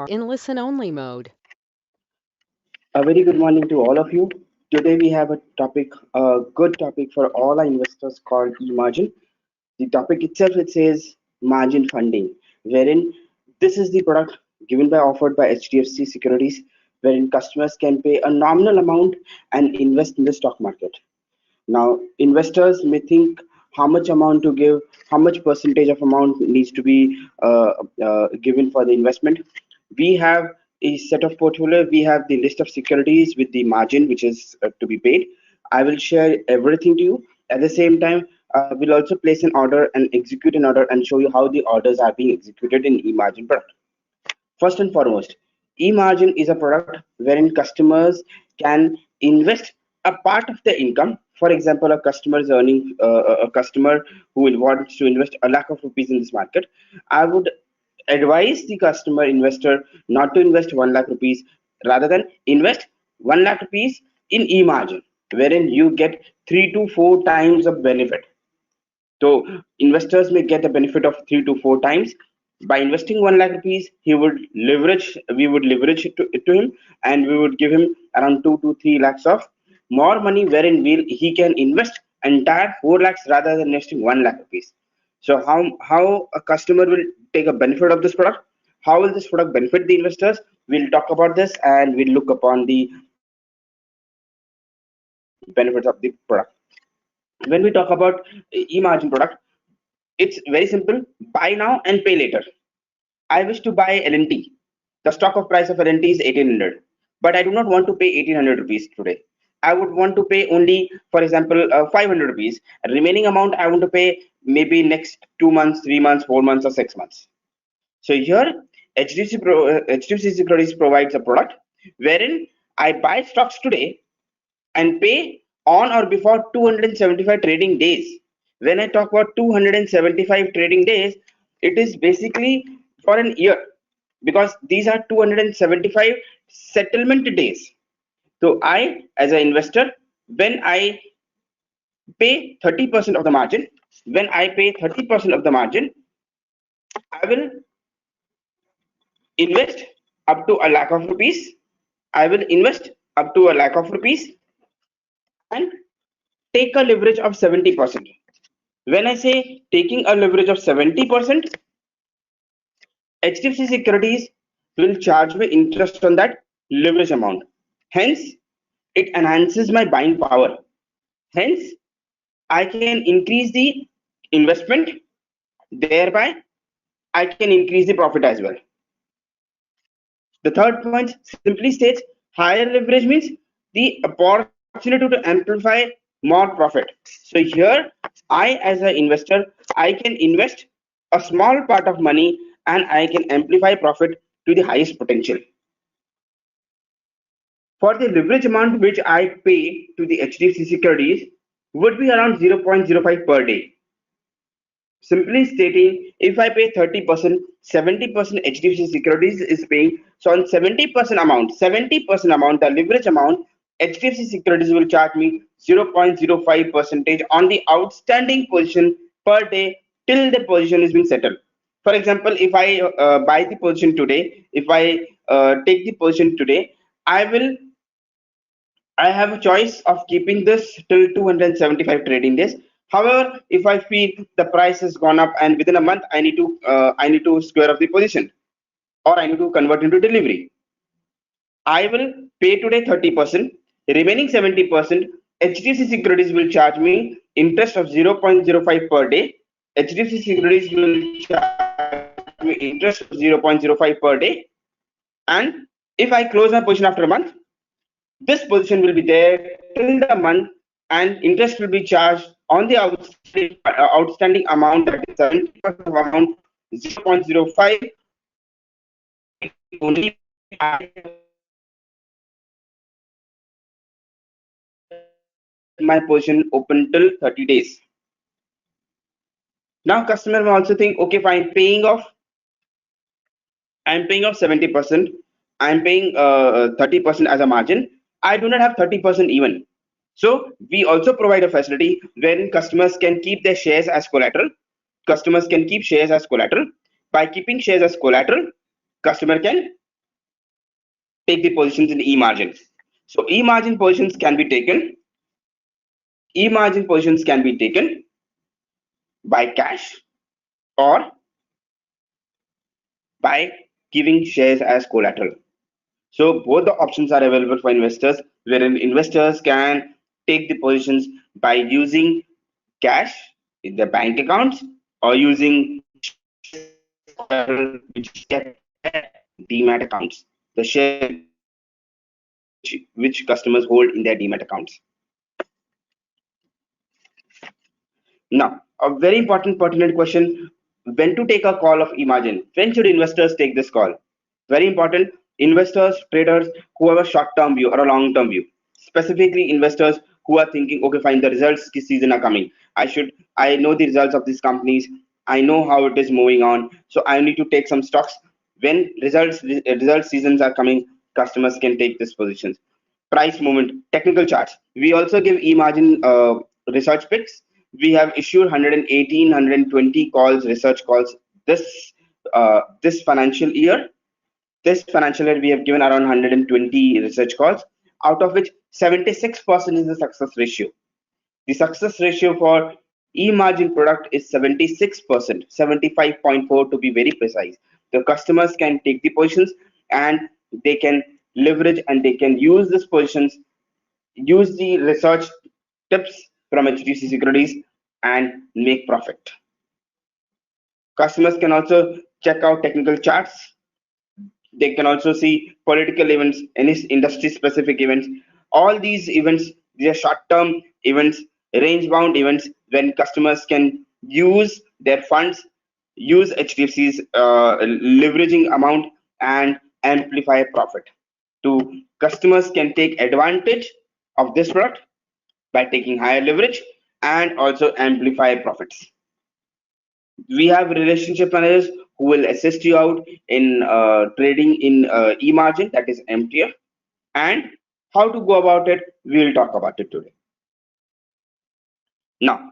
in listen-only mode. A very good morning to all of you. Today we have a good topic for all our investors called E Margin. The topic itself it says margin funding, wherein this is the product given by offered by HDFC securities, wherein customers can pay a nominal amount and invest in the stock market. Now, investors may think how much amount to give, how much percentage of amount needs to be given for the investment. We have a set of portfolio. We have the list of securities with the margin which is to be paid. I will share everything to you. At the same time, we'll also place an order and execute an order and show you how the orders are being executed in eMargin product. First and foremost, e-margin is a product wherein customers can invest a part of their income. For example, a customer is earning a customer who wants to invest a lakh of rupees in this market. I would advise the customer investor not to invest 1 lakh rupees, rather than invest 1 lakh rupees in e-margin, wherein you get 3 to 4 times of benefit. So investors may get a benefit of 3 to 4 times. By investing 1 lakh rupees, we would leverage it to him, and we would give him around 2 to 3 lakhs of more money, wherein he can invest entire 4 lakhs rather than investing 1 lakh rupees. So how a customer will take a benefit of this product? How will this product benefit the investors? We'll talk about this and we'll look upon the benefits of the product. When we talk about e-margin product, it's very simple. Buy now and pay later. I wish to buy LNT. The stock of price of LNT is 1800, but I do not want to pay 1800 rupees today. I would want to pay only, for example, 500 rupees. Remaining amount I want to pay maybe next 2 months, 3 months, 4 months, or 6 months. So here, HDFC Securities provides a product wherein I buy stocks today and pay on or before 275 trading days. When I talk about 275 trading days, it is basically for an year, because these are 275 settlement days. So I, as an investor, when I pay 30% of the margin, when I pay 30% of the margin, I will invest up to a lakh of rupees. I will invest up to a lakh of rupees and take a leverage of 70%. When I say taking a leverage of 70%, HDFC Securities will charge me interest on that leverage amount. Hence, it enhances my buying power. Hence, I can increase the investment, thereby I can increase the profit as well. The third point simply states higher leverage means the opportunity to amplify more profit. So here, I as an investor, I can invest a small part of money and I can amplify profit to the highest potential. For the leverage amount which I pay to the HDFC securities would be around 0.05 per day. Simply stating, if I pay 30%, 70% HDFC securities is paying. So on 70% amount, the leverage amount, HDFC securities will charge me 0.05 percentage on the outstanding position per day till the position is being settled. For example, if I buy the position today, if I take the position today, I have a choice of keeping this till 275 trading days. However, if I feel the price has gone up and within a month I need to square off the position, or I need to convert into delivery, I will pay today 30%. Remaining 70%, HDFC Securities will charge me interest of 0.05 per day. HDFC Securities will charge me interest of 0.05 per day. And if I close my position after a month, this position will be there till the month, and interest will be charged on the outstanding amount, that is 70% of amount, 0.05. Only my position open till 30 days. Now customer will also think, okay, fine, I'm paying off 70%. I'm paying 30% as a margin. I do not have 30% even. So we also provide a facility wherein customers can keep their shares as collateral. Customers can keep shares as collateral. By keeping shares as collateral, customer can take the positions in E margin. So E margin positions can be taken. E margin positions can be taken by cash or by giving shares as collateral. So both the options are available for investors, wherein investors can take the positions by using cash in their bank accounts or using shares as collateral which is kept in their demat accounts. The shares which customers hold in their demat accounts. Now, a very important pertinent question: when to take a call of emergent? When should investors take this call? Very important. Investors, traders who have a short-term view or a long-term view. Specifically, investors who are thinking, okay, fine, the results this season are coming. I know the results of these companies. I know how it is moving on. So I need to take some stocks. When result seasons are coming, customers can take these positions. Price movement, technical charts. We also give e-margin research picks. We have issued 118, 120 calls, research calls this financial year. This financial year, we have given around 120 research calls, out of which 76% is the success ratio. The success ratio for e-margin product is 76%, 75.4 to be very precise. The customers can take the positions and they can leverage and they can use these positions, use the research tips from HDFC securities and make profit. Customers can also check out technical charts. They can also see political events, any industry specific events. All these events, these are short-term events, range-bound events when customers can use their funds, use HDFC's leveraging amount and amplify profit. Customers can take advantage of this product by taking higher leverage and also amplify profits. We have relationship managers who will assist you out in trading in e-margin, that is MTF, and how to go about it, we will talk about it today. Now,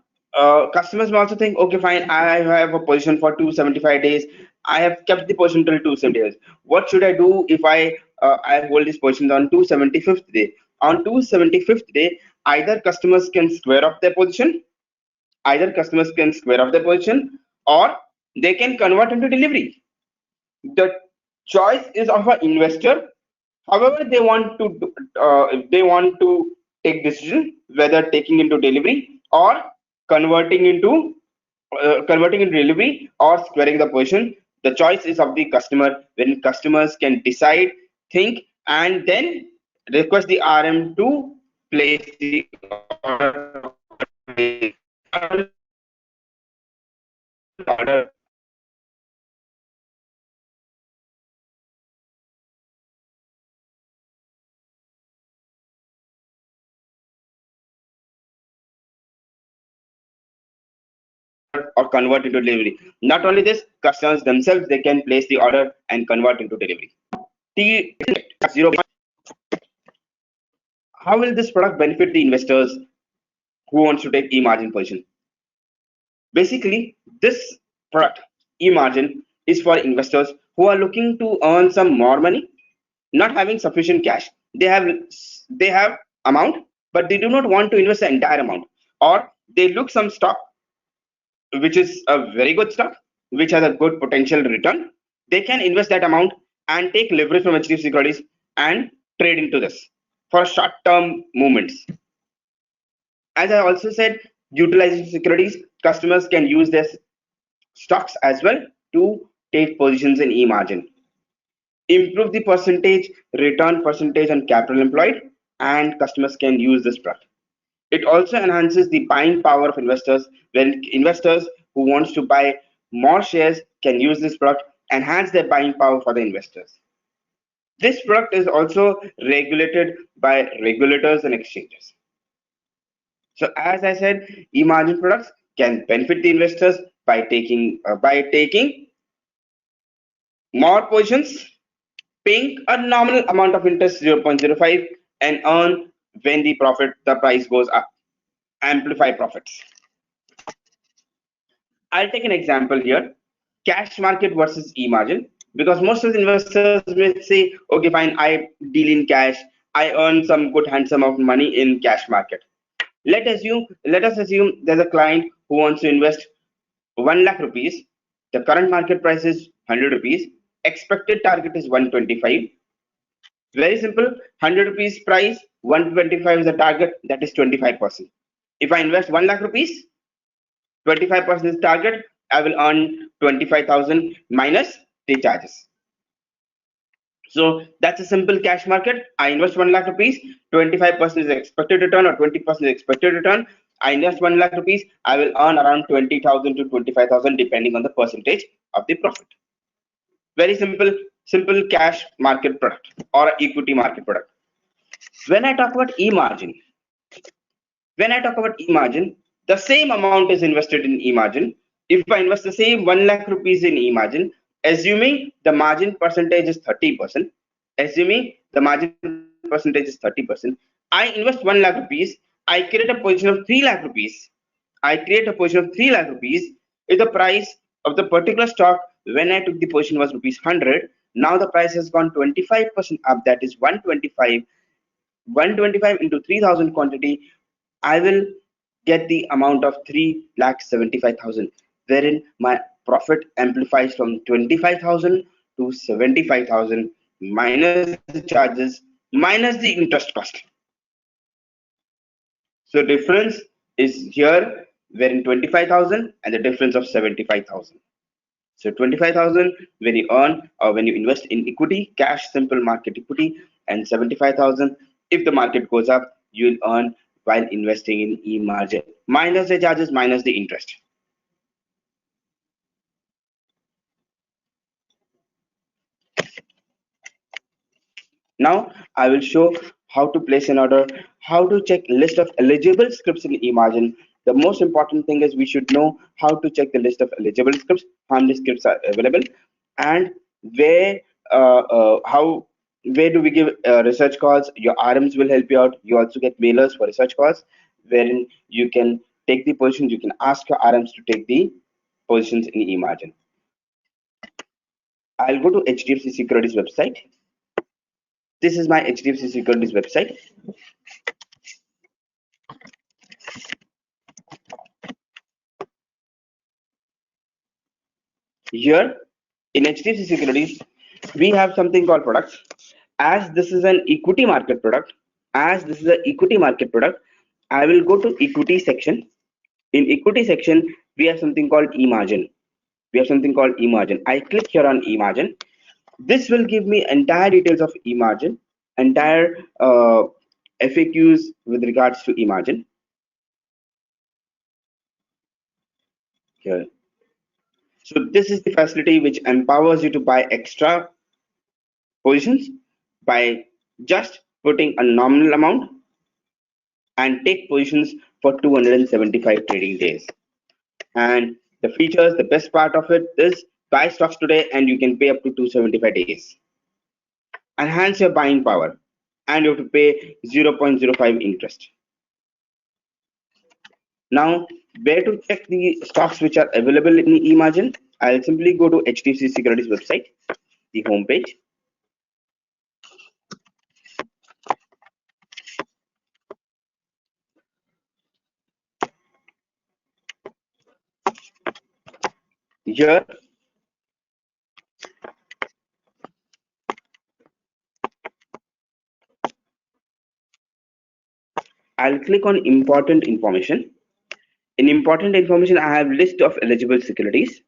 customers may also think, okay, fine, I have a position for 275 days. I have kept the position till 270 days. What should I do if I hold this position on 275th day? On 275th day, either customers can square up their position, or they can convert into delivery. The choice is of an investor. However, they want to if they want to take decision whether taking into delivery or converting into delivery or squaring the position. The choice is of the customer. When customers can decide, think, and then request the RM to place the order or convert into delivery. Not only this, customers themselves they can place the order and convert into delivery. Zero. How will this product benefit the investors who wants to take e-margin position? Basically, this product e-margin is for investors who are looking to earn some more money, not having sufficient cash. They have amount, but they do not want to invest the entire amount, or they look some stock which is a very good stock, which has a good potential return. They can invest that amount and take leverage from HDFC securities and trade into this for short-term movements. As I also said, utilization securities, customers can use their stocks as well to take positions in e-margin. Improve the return percentage on capital employed, and customers can use this product. It also enhances the buying power of investors when investors who wants to buy more shares can use this product, enhance their buying power for the investors. This product is also regulated by regulators and exchanges. So as I said, e-margin products can benefit the investors by taking more positions, paying a nominal amount of interest 0.05 and earn when the price goes up, amplify profits. I'll take an example here, cash market versus e-margin. Because most of the investors may say, okay, fine, I deal in cash, I earn some good handsome of money in cash market. Let us assume there's a client who wants to invest 1 lakh rupees. The current market price is 100 rupees. Expected target is 125. Very simple. 100 rupees price, 125 is the target, that is 25%. If I invest 1 lakh rupees, 25% is target, I will earn 25,000 minus the charges. So that's a simple cash market. I invest 1 lakh rupees, 25% is expected return or 20% is expected return. I invest 1 lakh rupees, I will earn around 20,000 to 25,000 depending on the percentage of the profit. Very simple cash market product or equity market product. When I talk about e-margin, the same amount is invested in e-margin. If I invest the same 1 lakh rupees in e-margin, assuming the margin percentage is 30%, I invest 1 lakh rupees, I create a position of 3 lakh rupees. If the price of the particular stock when I took the position was rupees 100, now the price has gone 25% up, that is 125 into 3000 quantity, I will get the amount of 3,75,000, wherein my profit amplifies from 25,000 to 75,000 minus the charges minus the interest cost. So difference is here, wherein 25,000 and the difference of 75,000. So 25,000 when you earn or when you invest in equity, cash, simple market equity, and 75,000 if the market goes up, you'll earn while investing in e-margin, minus the charges, minus the interest. Now I will show how to place an order, how to check list of eligible scripts in e-margin. The most important thing is we should know how to check the list of eligible scripts, how many scripts are available, and where how where do we give research calls. Your RMs will help you out. You also get mailers for research calls, wherein you can take the positions. You can ask your RMs to take the positions in e-margin. I'll go to HDFC Securities website. This is my HDFC Securities website. Here in HDFC Securities, we have something called products. As this is an equity market product, I will go to equity section. In equity section, we have something called e-margin. I click here on e-margin. This will give me entire details of e-margin, entire FAQs with regards to e-margin. Here. So this is the facility which empowers you to buy extra positions by just putting a nominal amount and take positions for 275 trading days. And the features, the best part of it is buy stocks today and you can pay up to 275 days. Enhance your buying power and you have to pay 0.05 interest. Now, where to check the stocks which are available in e-margin? I'll simply go to HDFC Securities website, the home page. Here, I'll click on important information. In important information, I have list of eligible securities.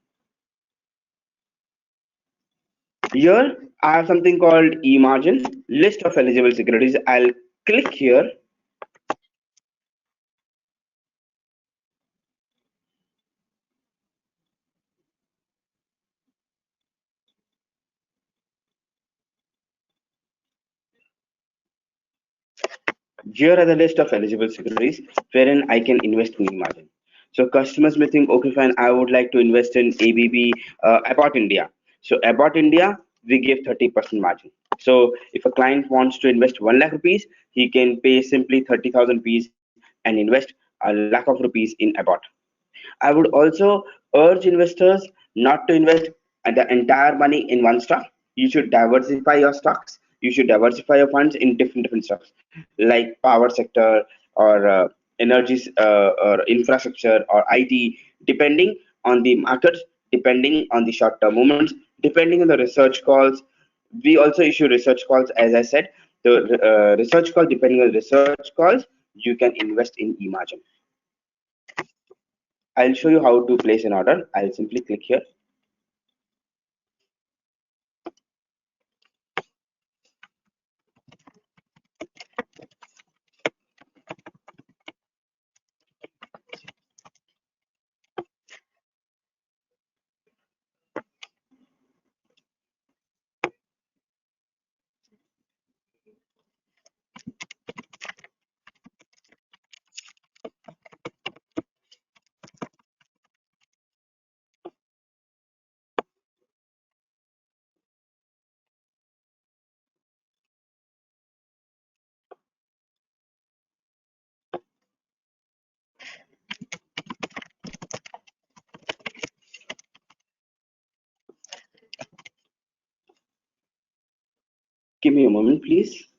Here, I have something called e-margin, list of eligible securities. I'll click here. Here are the list of eligible securities wherein I can invest in e-margin. So customers may think, okay, fine, I would like to invest in ABB, Abbott India. So Abbott India, we give 30% margin. So if a client wants to invest 1 lakh rupees, he can pay simply 30,000 rupees and invest a lakh of rupees in Abbott. I would also urge investors not to invest the entire money in one stock. You should diversify your stocks. You should diversify your funds in different stocks, like power sector or energy or infrastructure or IT, depending on the markets, depending on the short-term movements, depending on the research calls. We also issue research calls, as I said. The research call, depending on the research calls, you can invest in eMargin. I'll show you how to place an order. I'll simply click here. Give me a moment, please.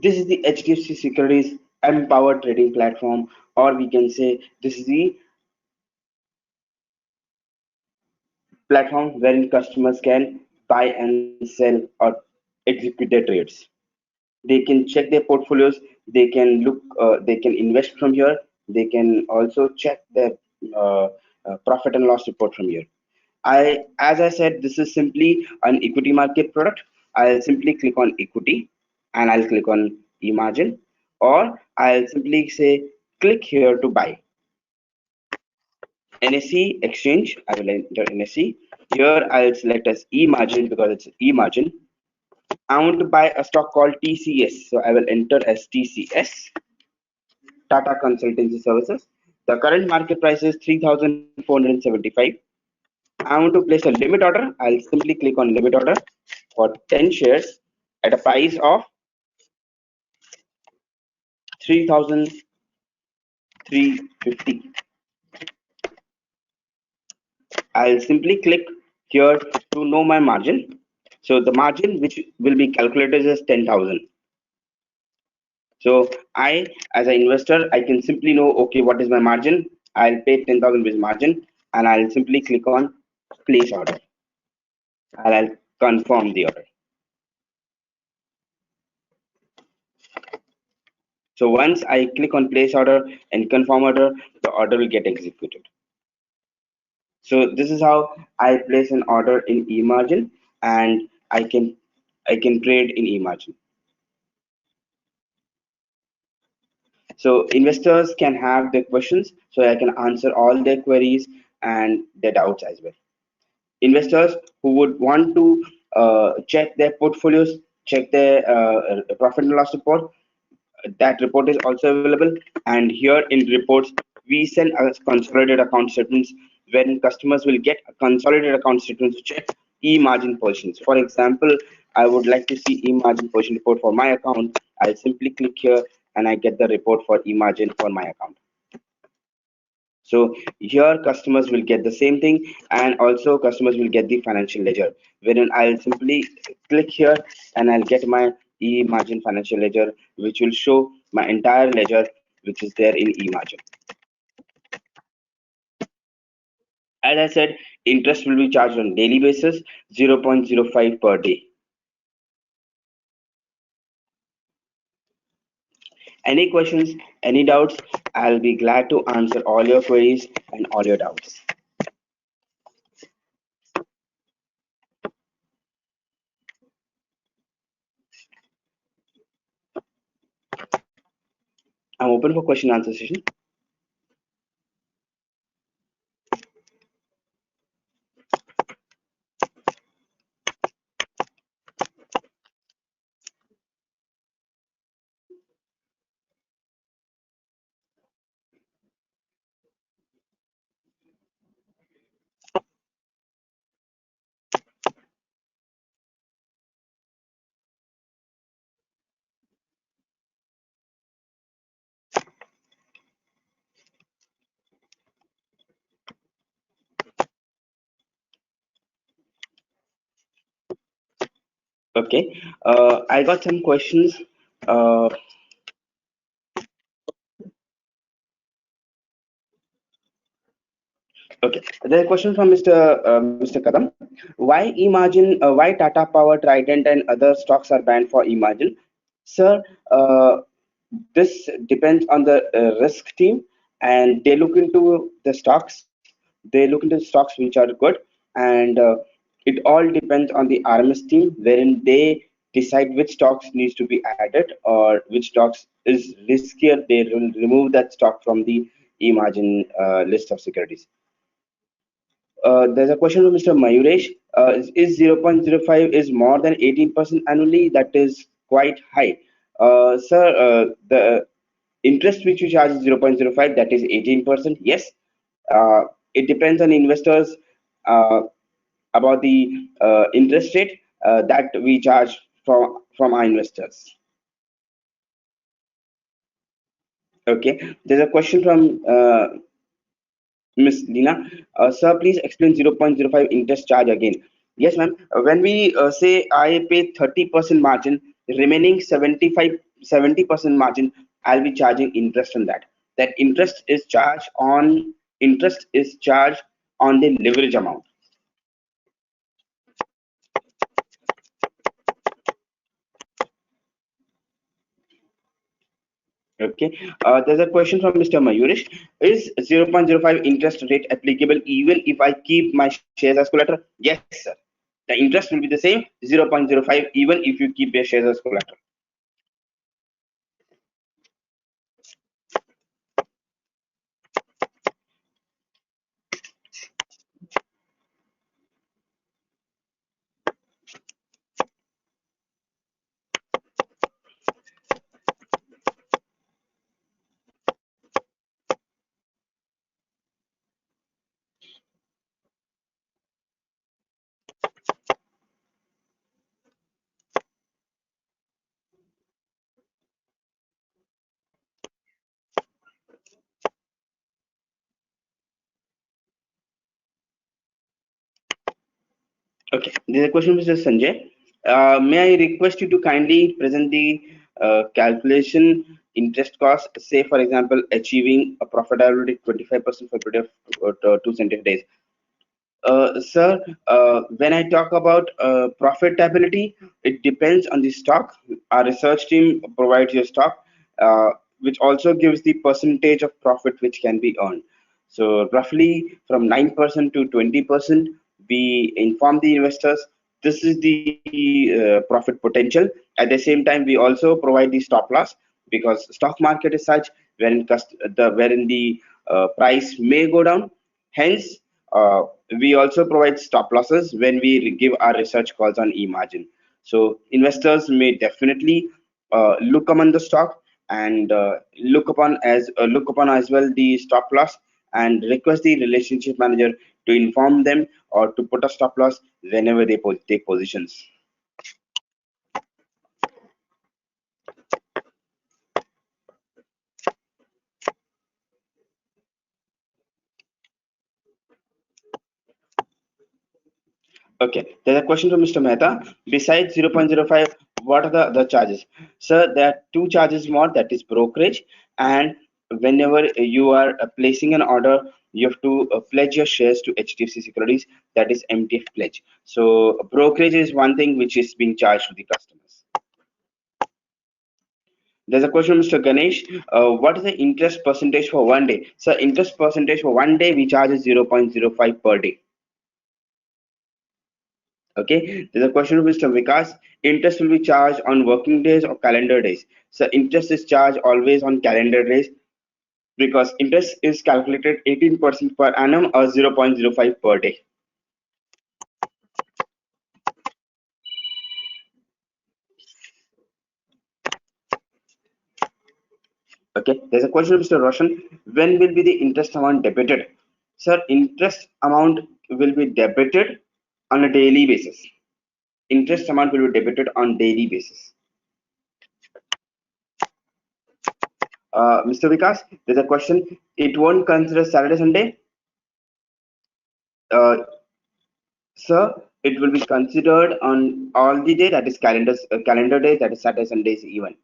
This is the HDFC Securities Empowered Trading Platform, or we can say this is the platform wherein customers can buy and sell or execute their trades. They can check their portfolios, they can look, they can invest from here, they can also check their uh, profit and loss report from here. As I said, this is simply an equity market product. I'll simply click on equity and I'll click on eMargin, or I'll simply say click here to buy. NSE exchange, I will enter NSE. Here I'll select as eMargin because it's eMargin. I want to buy a stock called TCS, so I will enter as TCS, Tata Consultancy Services. The current market price is 3,475. I want to place a limit order. I'll simply click on limit order for 10 shares at a price of 3,350. I'll simply click here to know my margin. So the margin which will be calculated is 10,000. So as an investor, I can simply know, okay, what is my margin? I'll pay 10,000 with margin, and I'll simply click on place order, and I'll confirm the order. So once I click on place order and confirm order, the order will get executed. So this is how I place an order in eMargin, and I can trade in eMargin. So investors can have their questions, so I can answer all their queries and their doubts as well. Investors who would want to check their portfolios, check their profit and loss report, that report is also available. And here in reports, we send a consolidated account statements when customers will get a consolidated account statements to check e-margin positions. For example, I would like to see e-margin position report for my account. I'll simply click here and I get the report for e-margin for my account. So here customers will get the same thing, and also customers will get the financial ledger, wherein I'll simply click here and I'll get my E Margin financial ledger, which will show my entire ledger, which is there in E Margin. As I said, interest will be charged on daily basis, 0.05 per day. Any questions, any doubts? I'll be glad to answer all your queries and all your doubts. I'm open for question answer session. Okay, I got some questions. Uh, okay, there's a question from Mr. Kadam. Why E-margin? Why Tata Power, Trident, and other stocks are banned for E-margin? Sir, this depends on the risk team, and they look into the stocks. They look into the stocks which are good, and it all depends on the RMS team, wherein they decide which stocks needs to be added or which stocks is riskier. They will remove that stock from the e-margin list of securities. There's a question from Mr. Mayuresh. Is 0.05 is more than 18% annually? That is quite high. Sir, the interest which you charge is 0.05, that is 18%. Yes, it depends on investors uh, about the interest rate that we charge from our investors. Okay, there's a question from Miss Lina. Sir, please explain 0.05 interest charge again. Yes, ma'am. When we say I pay 30% margin, remaining 70% margin, I'll be charging interest on that. That interest is charged on the leverage amount. Okay. There's a question from Mr. Mayurish. Is 0.05 interest rate applicable even if I keep my shares as collateral? Yes, sir. The interest will be the same, 0.05, even if you keep your shares as collateral. Okay. There's a question, Mr. Sanjay. May I request you to kindly present the calculation interest cost, say, for example, achieving a profitability 25% for a period of 2 days. Sir, when I talk about profitability, it depends on the stock. Our research team provides your stock, which also gives the percentage of profit which can be earned. So roughly from 9% to 20%, we inform the investors this is the profit potential. At the same time, we also provide the stop loss because stock market is such wherein the price may go down. Hence, we also provide stop losses when we give our research calls on e-margin. So investors may definitely look upon the stock and look upon as well the stop loss and request the relationship manager to inform them or to put a stop loss whenever they take positions. Okay, there's a question from Mr. Mehta. Besides 0.05, What are the charges? Sir, there are two charges more, that is brokerage, and whenever you are placing an order, you have to pledge your shares to HDFC securities, that is MTF pledge. So brokerage is one thing which is being charged to the customers. There's a question, Mr. Ganesh. What is the interest percentage for one day? So interest percentage for one day we charge is 0.05 per day. Okay, there's a question of Mr. Vikas. Interest will be charged on working days or calendar days. So interest is charged always on calendar days because interest is calculated 18% per annum or 0.05 per day. Okay, there's a question of Mr. Roshan. When will be the interest amount debited? Sir, interest amount will be debited on a daily basis. Interest amount will be debited on daily basis. Mr. Vikas, there's a question. It won't consider Saturday, Sunday. Uh, Sir, it will be considered on all the day, that is calendar days, that is Saturday, Sundays even.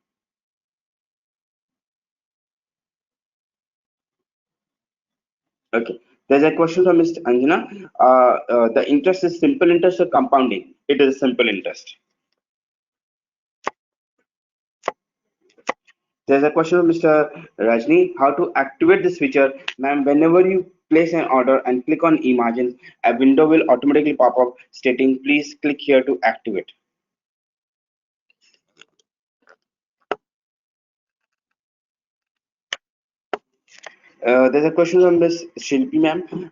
Okay. There's a question from Mr. Anjana. The interest is simple interest or compounding? It is simple interest. There's a question from Mr. Rajni. How to activate this feature? Ma'am, whenever you place an order and click on E Margin, a window will automatically pop up stating, please click here to activate. There's a question from Miss Shilpi ma'am.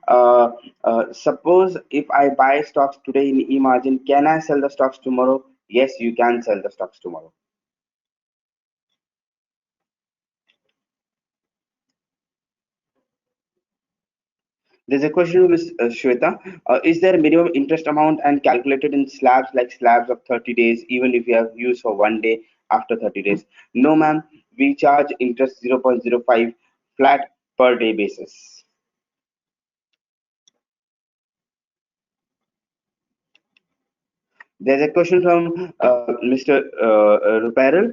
Suppose if I buy stocks today in E-Margin, can I sell the stocks tomorrow? Yes, you can sell the stocks tomorrow. There's a question from Ms. Shweta. Is there a minimum interest amount and calculated in slabs, like slabs of 30 days, even if you have used for one day after 30 days? No, ma'am. We charge interest 0.05 flat per day basis. There's a question from Mr. Ruparel.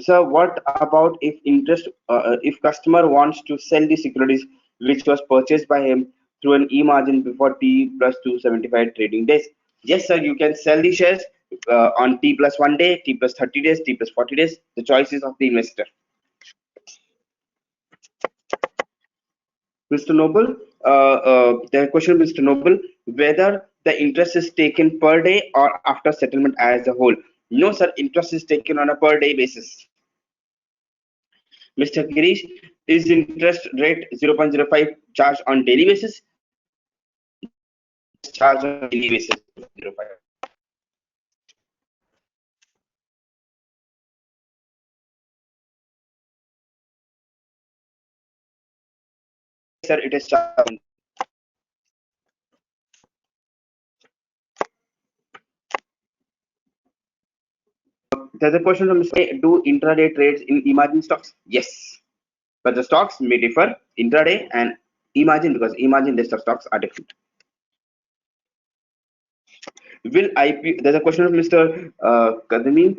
Sir, what about if customer wants to sell the securities which was purchased by him through an e-margin before T plus 275 trading days? Yes, sir, you can sell the shares on T plus 1 day, T plus 30 days, T plus 40 days. The choice is of the investor. Mr. Noble, the question, Mr. Noble, whether the interest is taken per day or after settlement as a whole. No, sir, interest is taken on a per day basis. Mr. Girish, is interest rate 0.05 charged on daily basis? Charged on daily basis. 0.05. Sir, it is charged. There's a question from Mr. Do intraday trades in emerging stocks? Yes, but the stocks may differ intraday and emerging because emerging list of stocks are different. Will IPO? There's a question of Mr. Kadami.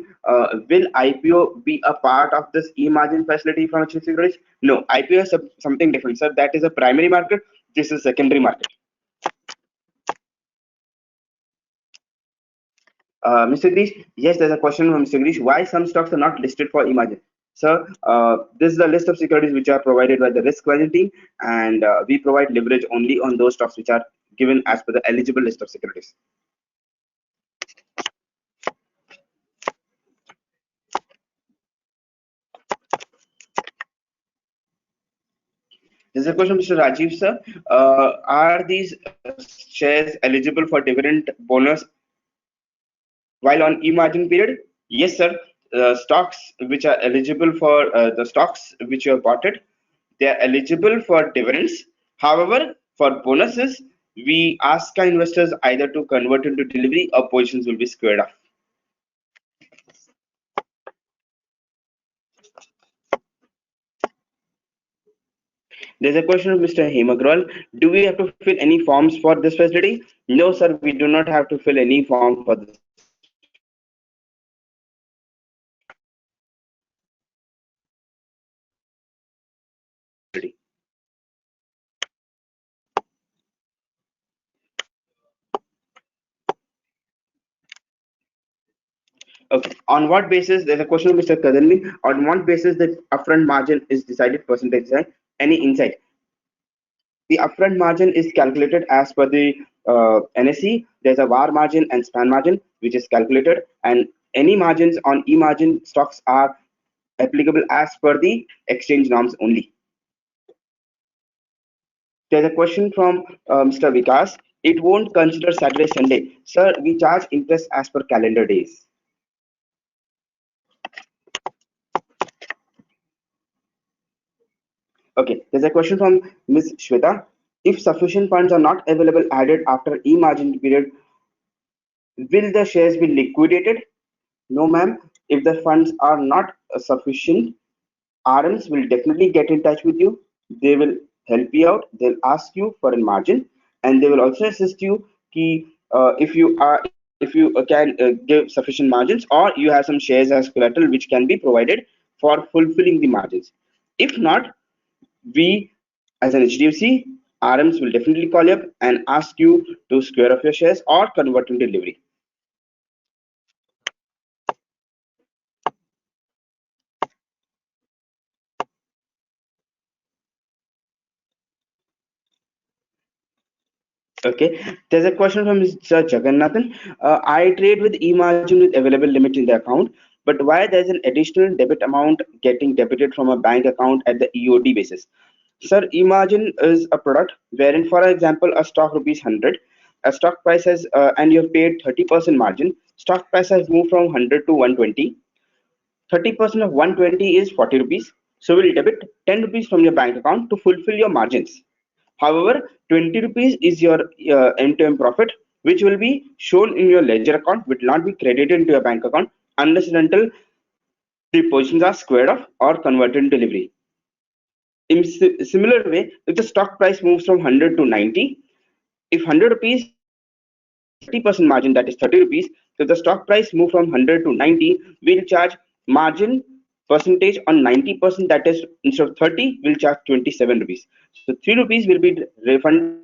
Will IPO be a part of this e-margin facility from HDFC Securities? No, IPO is something different, sir. That is a primary market. This is secondary market. Mr. Grish, yes, there's a question from Mr. Grish. Why some stocks are not listed for e-margin? Sir, this is the list of securities which are provided by the risk management team, and we provide leverage only on those stocks which are given as per the eligible list of securities. There's a question, Mr. Rajiv, sir. Are these shares eligible for dividend bonus while on e-margin period? Yes, sir. Stocks which are eligible for the stocks which you have bought it, they are eligible for dividends. However, for bonuses, we ask our investors either to convert into delivery or positions will be squared off. There's a question of Mr. Hemagral. Do we have to fill any forms for this facility? No, sir, we do not have to fill any form for this. Okay. On what basis? There's a question of Mr. Kadanli. On what basis the upfront margin is decided percentage? Any insight? The upfront margin is calculated as per the NSE. There's a VAR margin and span margin, which is calculated, and any margins on E margin stocks are applicable as per the exchange norms only. There's a question from Mr. Vikas. It won't consider Saturday, Sunday. Sir, we charge interest as per calendar days. Okay, there's a question from Ms. Shweta. If sufficient funds are not available added after e-margin period, will the shares be liquidated? No, ma'am. If the funds are not sufficient, RMs will definitely get in touch with you. They will help you out. They'll ask you for a margin, and they will also assist you. If you can give sufficient margins, or you have some shares as collateral which can be provided for fulfilling the margins. If not, we as an HDFC, RMs will definitely call you up and ask you to square off your shares or convert into delivery. Okay, there's a question from Mr. Jagannathan. I trade with e-margin with available limit in the account, but why there's an additional debit amount getting debited from a bank account at the EOD basis? Sir, e-margin is a product wherein, for example, a stock rupees 100, a stock price has, and you have paid 30% margin, stock price has moved from 100 to 120. 30% of 120 is 40 rupees. So we'll debit 10 rupees from your bank account to fulfill your margins. However, 20 rupees is your end-to-end profit, which will be shown in your ledger account, will not be credited into your bank account unless and until the positions are squared off or converted into delivery. In similar way, if the stock price moves from 100 to 90, if 100 rupees 30% margin, that is 30 rupees. So the stock price move from 100 to 90, we'll charge margin percentage on 90%, that is instead of 30, we'll charge 27 rupees. So 3 rupees will be refunded